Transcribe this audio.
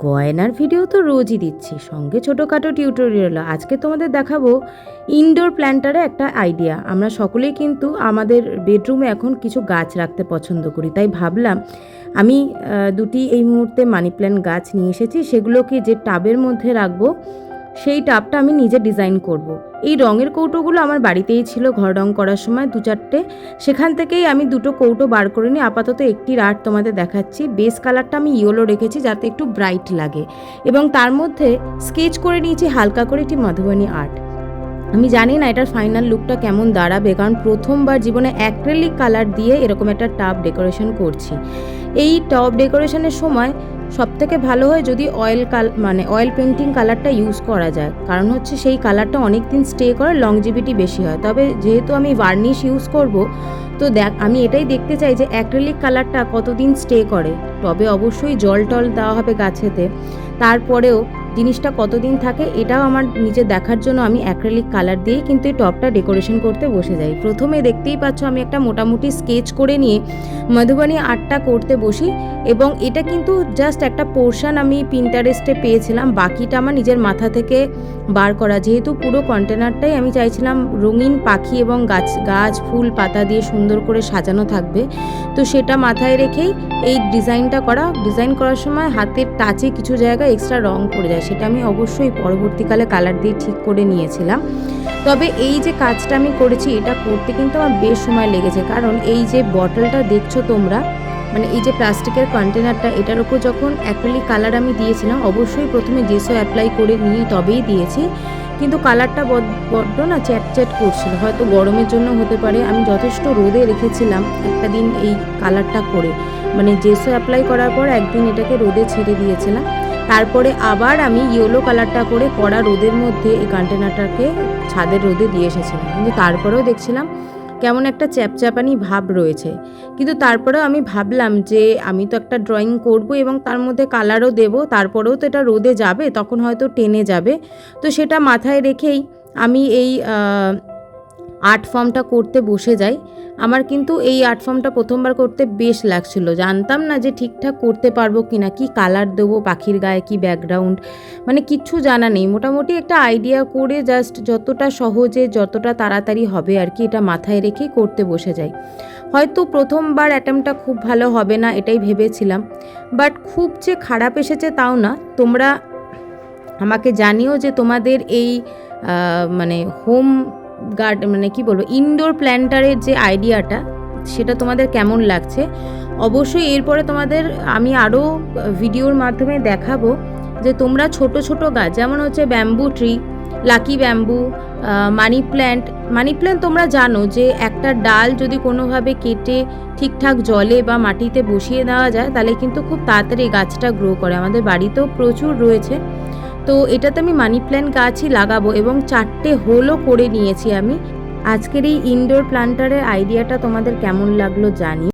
গয়নার ভিডিও তো রোজই দিচ্ছি, সঙ্গে ছোটোখাটো টিউটোরিয়াল। আজকে তোমাদের দেখাবো ইনডোর প্ল্যান্টারে একটা আইডিয়া। আমরা সকলেই কিন্তু আমাদের বেডরুমে এখন কিছু গাছ রাখতে পছন্দ করি, তাই ভাবলাম আমি দুটি এই মুহূর্তে মানি প্ল্যান্ট গাছ নিয়ে এসেছি। সেগুলোকে যে টাবের মধ্যে রাখবো সেই টাবটা আমি নিজে ডিজাইন করব। এই রঙের কৌটোগুলো আমার বাড়িতেই ছিল ঘর রং করার সময় 2-4টে, সেখান থেকেই আমি 2টো কৌটো বার করে নিই। আপাতত একটির আর্ট তোমাদের দেখাচ্ছি। বেস কালারটা আমি ইয়েলো রেখেছি যাতে একটু ব্রাইট লাগে, এবং তার মধ্যে স্কেচ করে নিয়েছি হালকা করে একটি মধুবনী আর্ট। আমি জানি না এটার ফাইনাল লুকটা কেমন দাঁড়াবে, কারণ প্রথমবার জীবনে অ্যাক্রিলিক কালার দিয়ে এরকম একটা টাব ডেকোরেশন করছি। এই টব ডেকোরেশনের সময় সবথেকে ভালো হয় যদি অয়েল পেন্টিং কালারটা ইউজ করা যায়, কারণ হচ্ছে সেই কালারটা অনেক দিন স্টে করে, লংজিভিটি বেশি হয়। তবে যেহেতু আমি ভার্নিশ ইউজ করব, তো আমি এটাই দেখতে চাই যে অ্যাক্রিলিক কালারটা কতদিন স্টে করে। তবে অবশ্যই জল টল দেওয়া হবে গাছেতে, তারপরেও জিনিসটা কতদিন থাকে এটাও আমার নিজে দেখার জন্য আমি অ্যাক্রিলিক কালার দিয়েই কিন্তু এই টবটা ডেকোরেশন করতে বসে যাই। প্রথমে দেখতেই পাচ্ছ আমি একটা মোটামুটি স্কেচ করে নিয়ে মধুবনী আর্টটা করতে বসি, এবং এটা কিন্তু জাস্ট একটা পোর্শন আমি পিন্টারেস্টে পেয়েছিলাম, বাকিটা আমার নিজের মাথা থেকে বার করা। যেহেতু পুরো কন্টেনারটাই আমি চাইছিলাম রঙিন পাখি এবং গাছ ফুল পাতা দিয়ে সুন্দর করে সাজানো থাকবে, তো সেটা মাথায় রেখেই এই ডিজাইন করার সময় হাতের টাচে কিছু জায়গায় এক্সট্রা রং পড়ে যায়, সেটা আমি অবশ্যই পরবর্তীকালে কালার দিয়ে ঠিক করে নিয়েছিলাম। তবে এই যে কাজটা আমি করেছি এটা করতে কিন্তু আমার বেশ সময় লেগেছে, কারণ এই যে বটলটা দেখছো তোমরা, মানে এই যে প্লাস্টিকের কন্টেনারটা, এটার উপর যখন অ্যাক্রিলিক কালার আমি দিয়েছিলাম, অবশ্যই প্রথমে জেসো অ্যাপ্লাই করে নিয়ে তবেই দিয়েছি, কিন্তু কালারটা বড্ড না চ্যাট করছিল, হয়তো গরমের জন্য হতে পারে। আমি যথেষ্ট রোদে রেখেছিলাম একটা দিন এই কালারটা করে, মানে জেসো অ্যাপ্লাই করার পর একদিন এটাকে রোদে ছেড়ে দিয়েছিলাম, তারপরে আবার আমি ইয়েলো কালারটা করে কড়া রোদের মধ্যে এই কন্টেনারটাকে ছাদের রোদে দিয়ে এসেছিলাম, কিন্তু তারপরেও দেখছিলাম কেমন একটা চ্যাপচ্যাপানি ভাব রয়েছে। কিন্তু তারপরেও আমি ভাবলাম যে আমি তো একটা ড্রয়িং করব এবং তার মধ্যে কালারও দেব, তারপরেও তো এটা রোদে যাবে, তখন হয়তো টেনে যাবে, তো সেটা মাথায় রেখেই আমি এই আর্ট ফর্মটা করতে বসে যাই। আমার কিন্তু এই আর্ট ফর্মটা প্রথমবার করতে বেশ লাগছিল, জানতাম না যে ঠিকঠাক করতে পারবো কিনা, কি কালার দেবো পাখির গায়ে, কি ব্যাকগ্রাউন্ড, মানে কিচ্ছু জানা নেই। মোটামুটি একটা আইডিয়া করে জাস্ট যতটা সহজে যতটা তাড়াতাড়ি হবে আর কি, এটা মাথায় রেখেই করতে বসে যাই। হয়তো প্রথমবার অ্যাটেম্পটা খুব ভালো হবে না এটাই ভেবেছিলাম, বাট খুব যে খারাপ এসেছে তাও না। তোমরা আমাকে জানিও যে তোমাদের এই মানে হোম মানে কি বলবো, ইনডোর প্ল্যান্টারের যে আইডিয়াটা সেটা তোমাদের কেমন লাগছে। অবশ্যই এরপরে তোমাদের আমি আরও ভিডিওর মাধ্যমে দেখাবো যে তোমরা ছোট ছোট গাছ, যেমন হচ্ছে bamboo tree, lucky bamboo, money plant তোমরা জানো যে একটা ডাল যদি কোনোভাবে কেটে ঠিকঠাক জলে বা মাটিতে বসিয়ে দেওয়া যায় তাহলে কিন্তু খুব তাড়াতাড়ি গাছটা গ্রো করে। আমাদের বাড়িতেও প্রচুর রয়েছে, তো এটাতে আমি মানি প্ল্যান্ট গাছই লাগাবো, এবং 4টে হোলও করে নিয়েছি আমি। আজকের এই ইনডোর প্ল্যান্টারের আইডিয়াটা তোমাদের কেমন লাগলো জানি।